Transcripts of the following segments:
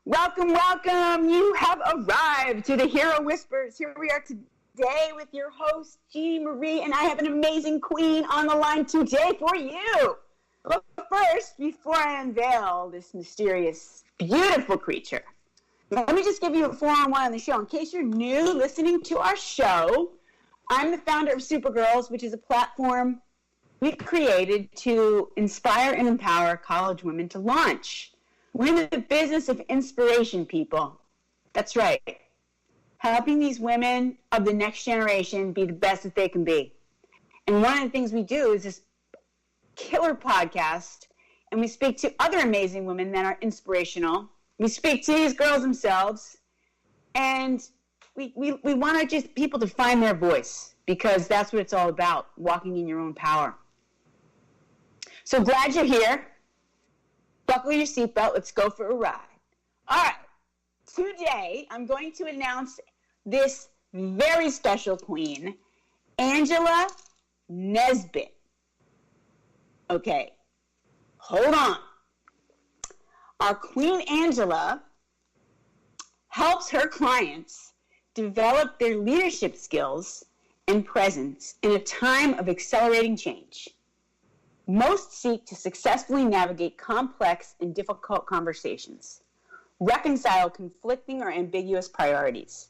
Welcome, welcome. You have arrived to the Hero Whispers. Here we are today with your host, Jeannie Marie, and I have an amazing queen on the line today for you. But first, before I unveil this mysterious, beautiful creature, let me just give you a 4-on-1 on the show. In case you're new listening to our show, I'm the founder of Supergirls, which is a platform we created to inspire and empower college women to launch. We're in the business of inspiration, people. That's right. Helping these women of the next generation be the best that they can be. And one of the things we do is this killer podcast, and we speak to other amazing women that are inspirational. We speak to these girls themselves, and we want to just people to find their voice, because that's what it's all about, walking in your own power. So glad you're here. Buckle your seatbelt. Let's go for a ride. All right. Today, I'm going to announce this very special queen, Angela NESBITT. Okay. Hold on. Our Queen Angela helps her clients develop their leadership skills and presence in a time of accelerating change. Most seek to successfully navigate complex and difficult conversations, reconcile conflicting or ambiguous priorities,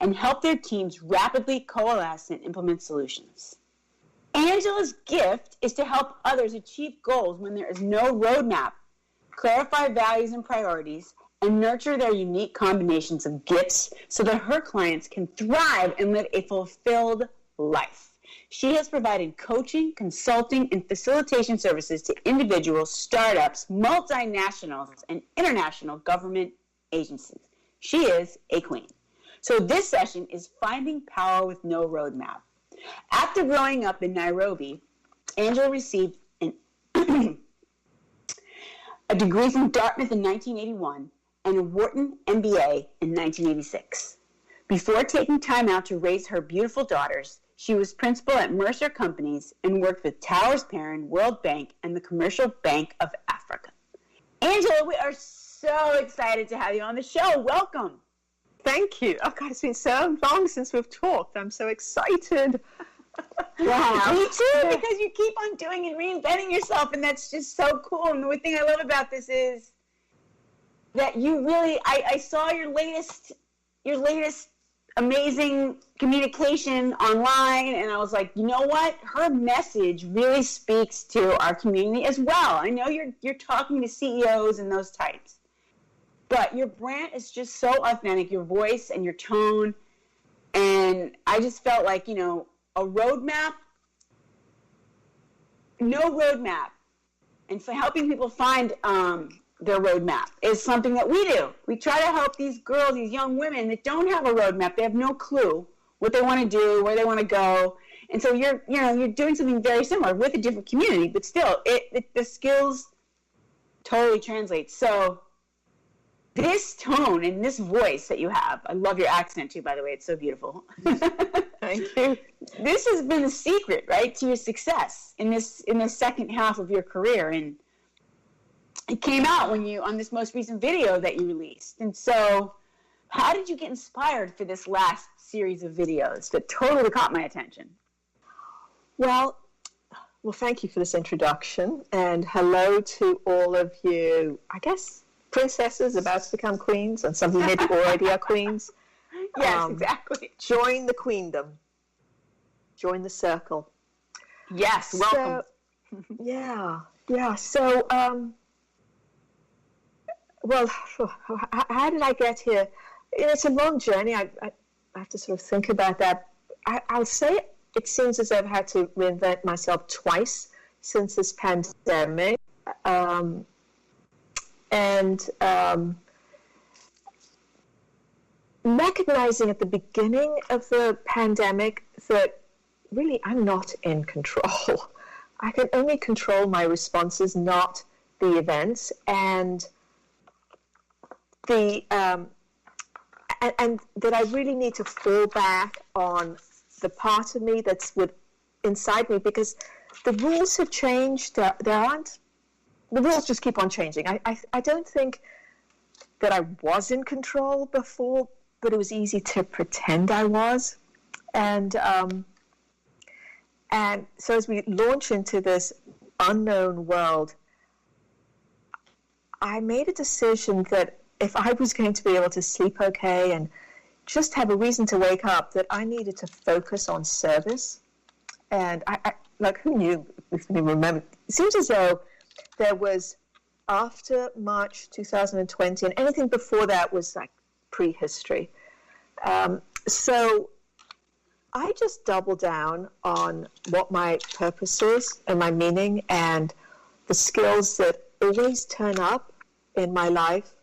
and help their teams rapidly coalesce and implement solutions. Angela's gift is to help others achieve goals when there is no roadmap, clarify values and priorities, and nurture their unique combinations of gifts so that her clients can thrive and live a fulfilled life. She has provided coaching, consulting, and facilitation services to individuals, startups, multinationals, and international government agencies. She is a queen. So this session is Finding Power with No Roadmap. After growing up in Nairobi, Angela received a degree from Dartmouth in 1981 and a Wharton MBA in 1986. Before taking time out to raise her beautiful daughters, she was principal at Mercer Companies and worked with Towers Perrin, World Bank, and the Commercial Bank of Africa. Angela, we are so excited to have you on the show. Welcome. Thank you. Oh, God, it's been so long since we've talked. I'm so excited. Wow. Me too, because you keep on doing and reinventing yourself, and that's just so cool. And the thing I love about this is that you really, I saw your latest amazing communication online, and I was like, you know what? Her message really speaks to our community as well. I know you're talking to CEOs and those types, but your brand is just so authentic, your voice and your tone, and I just felt like, a roadmap, no roadmap, and for helping people find their roadmap is something that we do. We try to help these girls, these young women that don't have a roadmap. They have no clue what they want to do, where they want to go. And so you're doing something very similar with a different community, but still the skills totally translate. So this tone and this voice that you have, I love your accent too, by the way. It's so beautiful. Thank you. This has been the secret, right, to your success in the second half of your career. And it came out on this most recent video that you released. And so how did you get inspired for this last series of videos that totally caught my attention? Well, thank you for this introduction. And hello to all of you, I guess, princesses about to become queens, and some of you maybe already are queens. Yes, exactly. Join the queendom. Join the circle. Yes, welcome. So, yeah. So, how did I get here? It's a long journey. I have to sort of think about that. I'll say it seems as though I've had to reinvent myself twice since this pandemic. Recognizing at the beginning of the pandemic that really I'm not in control. I can only control my responses, not the events, and and that I really need to fall back on the part of me that's inside me, because the rules have changed. The rules just keep on changing. I don't think that I was in control before, but it was easy to pretend I was. And so as we launch into this unknown world, I made a decision that if I was going to be able to sleep okay and just have a reason to wake up, that I needed to focus on service. And I like, who knew, if you remember, it seems as though there was, after March 2020, and anything before that was like prehistory. So I just doubled down on what my purpose is and my meaning and the skills that always turn up in my life,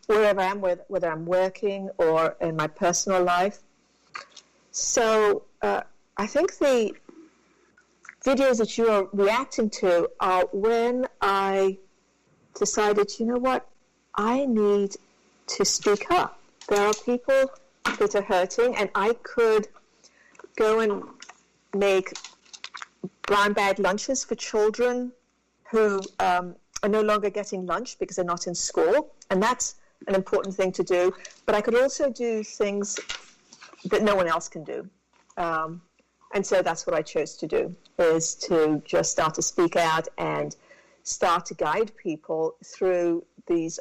wherever I am, whether I'm working or in my personal life. So I think the videos that you are reacting to are when I decided, you know what, I need to speak up. There are people that are hurting, and I could go and make brown bag lunches for children who are no longer getting lunch because they're not in school, and that's an important thing to do. But I could also do things that no one else can do. And so that's what I chose to do, is to just start to speak out and start to guide people through these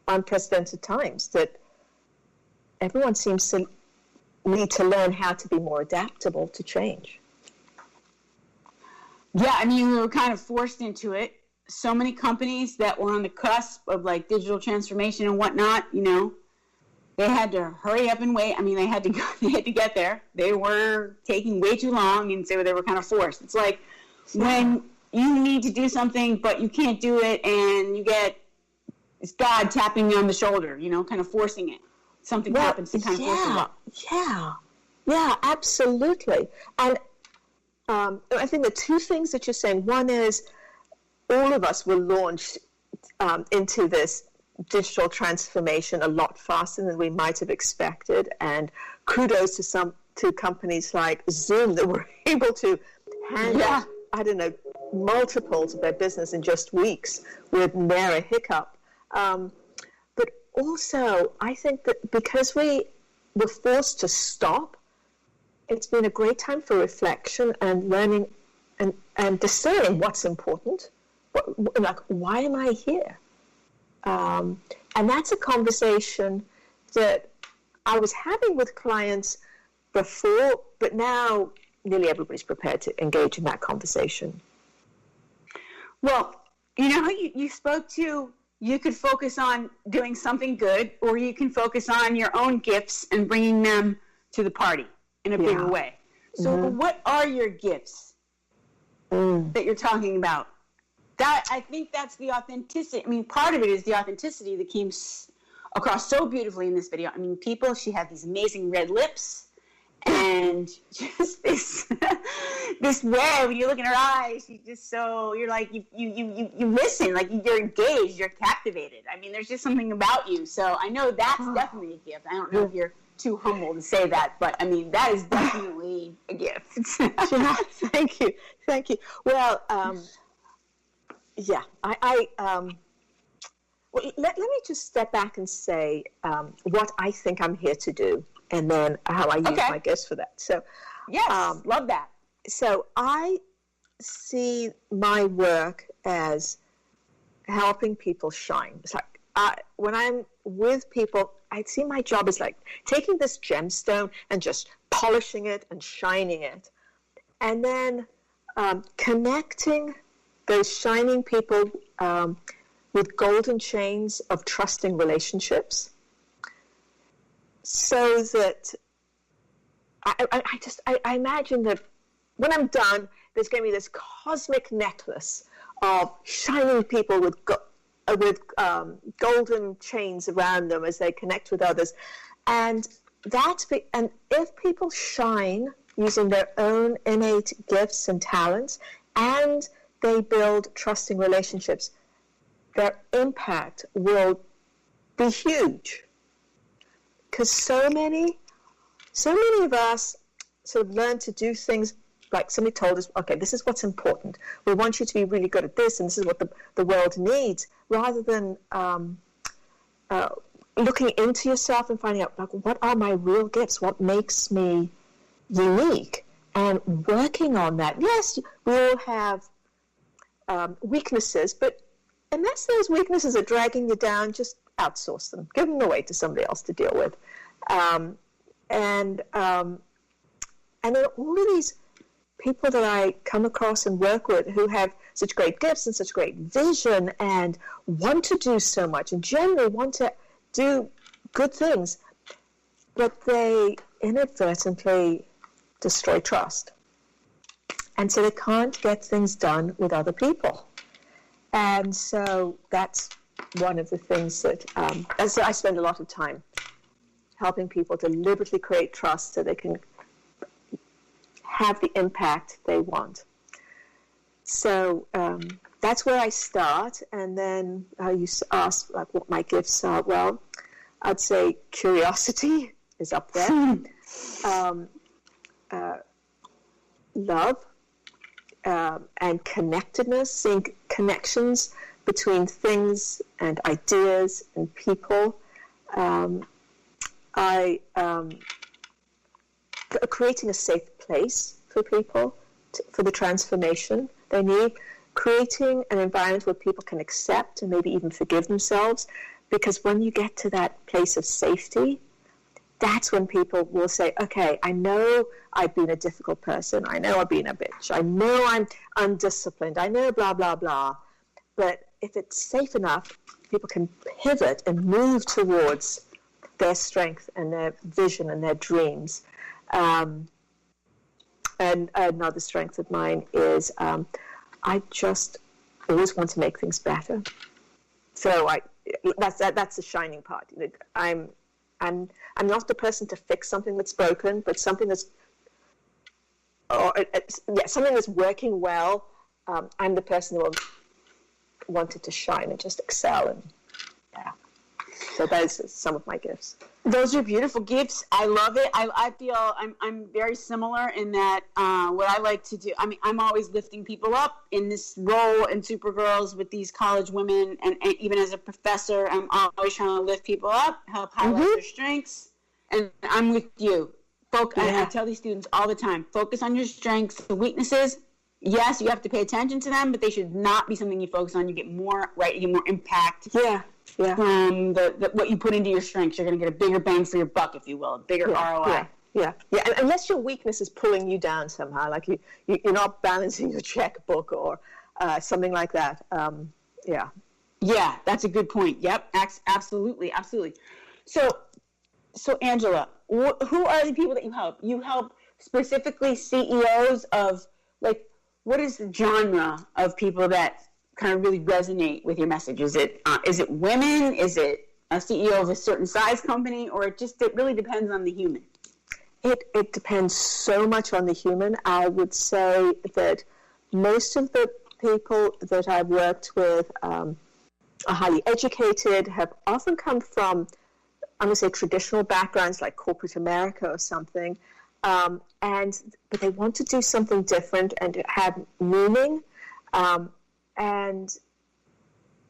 unprecedented times that everyone seems to need to learn how to be more adaptable to change. Yeah, I mean, we were kind of forced into it. So many companies that were on the cusp of like digital transformation and whatnot, you know, they had to hurry up and wait. I mean, they had to get there. They were taking way too long, and so they were kind of forced. It's like when you need to do something, but you can't do it, and you get God tapping you on the shoulder, you know, kind of forcing it. Something happens to kind of force it. Yeah, absolutely. And I think the two things that you're saying, one is all of us were launched into this digital transformation a lot faster than we might have expected, and kudos to companies like Zoom that were able to handle, I don't know, multiples of their business in just weeks with ne'er a hiccup. But also, I think that because we were forced to stop, it's been a great time for reflection and learning and discerning what's important. Like, why am I here? And that's a conversation that I was having with clients before, but now nearly everybody's prepared to engage in that conversation. Well, you know, you spoke to, you could focus on doing something good, or you can focus on your own gifts and bringing them to the party in a bigger way. So what are your gifts that you're talking about? That, I think that's the authenticity. I mean, part of it is the authenticity that came across so beautifully in this video. I mean, she had these amazing red lips, and just this way, when you look in her eyes, you're like, you listen, like you're engaged, you're captivated. I mean, there's just something about you. So I know that's definitely a gift. I don't know if you're too humble to say that, but I mean, that is definitely a gift. Yeah, thank you. Well, well, let me just step back and say what I think I'm here to do, and then how I use my gifts for that. So, yes, love that. So I see my work as helping people shine. It's like when I'm with people, I see my job as like taking this gemstone and just polishing it and shining it, and then connecting those shining people with golden chains of trusting relationships, so that I imagine that when I'm done, there's going to be this cosmic necklace of shining people with golden chains around them as they connect with others, and if people shine using their own innate gifts and talents, and they build trusting relationships, their impact will be huge. Because so many of us sort of learn to do things like somebody told us, okay, this is what's important. We want you to be really good at this, and this is what the world needs, rather than looking into yourself and finding out, like, what are my real gifts? What makes me unique? And working on that. Yes, we all have weaknesses, but unless those weaknesses are dragging you down, just outsource them. Give them away to somebody else to deal with. And then all of these people that I come across and work with who have such great gifts and such great vision and want to do so much and generally want to do good things, but they inadvertently destroy trust. And so they can't get things done with other people. And so that's one of the things that I spend a lot of time helping people deliberately create trust so they can have the impact they want. So that's where I start. And then you asked like what my gifts are. Well, I'd say curiosity is up there. Love and connectedness, seeing connections between things and ideas and people. Creating a safe place for people for the transformation they need, creating an environment where people can accept and maybe even forgive themselves, because when you get to that place of safety, that's when people will say, okay, I know I've been a difficult person. I know I've been a bitch. I know I'm undisciplined. I know blah, blah, blah. But if it's safe enough, people can pivot and move towards their strength and their vision and their dreams. And another strength of mine is I just always want to make things better. So that's the shining part. I'm not the person to fix something that's broken, but something that's something that's working well. I'm the person who wanted to shine and just excel, and so those are some of my gifts. Those are beautiful gifts. I love it. I feel I'm very similar in that what I like to do. I mean, I'm always lifting people up in this role in Supergirls with these college women, and even as a professor, I'm always trying to lift people up, help highlight their strengths. And I'm with you. I tell these students all the time, focus on your strengths. The weaknesses, yes, you have to pay attention to them, but they should not be something you focus on. You get more you get more impact. From what you put into your strengths. You're going to get a bigger bang for your buck, if you will, a bigger ROI. And unless your weakness is pulling you down somehow, like you're not balancing your checkbook or something like that. Yeah, that's a good point. Yep, absolutely. So Angela, who are the people that you help? You help specifically CEOs of, like, what is the genre of people that kind of really resonate with your message? Is it women? Is it a CEO of a certain size company? Or it really depends on the human? It depends so much on the human. I would say that most of the people that I've worked with are highly educated, have often come from, I'm going to say, traditional backgrounds like corporate America or something, but they want to do something different and have meaning. And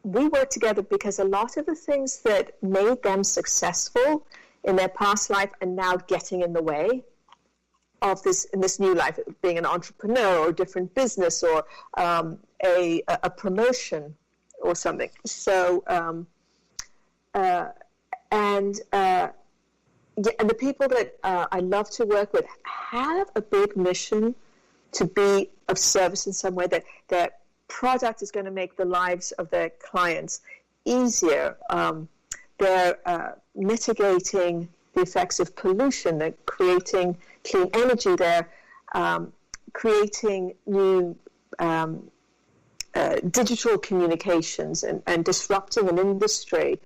we work together because a lot of the things that made them successful in their past life are now getting in the way of this new life, being an entrepreneur or a different business or a promotion or something. So, and the people that I love to work with have a big mission to be of service in some way, that their product is going to make the lives of their clients easier. They're mitigating the effects of pollution. They're creating clean energy. They're creating new digital communications and disrupting an industry.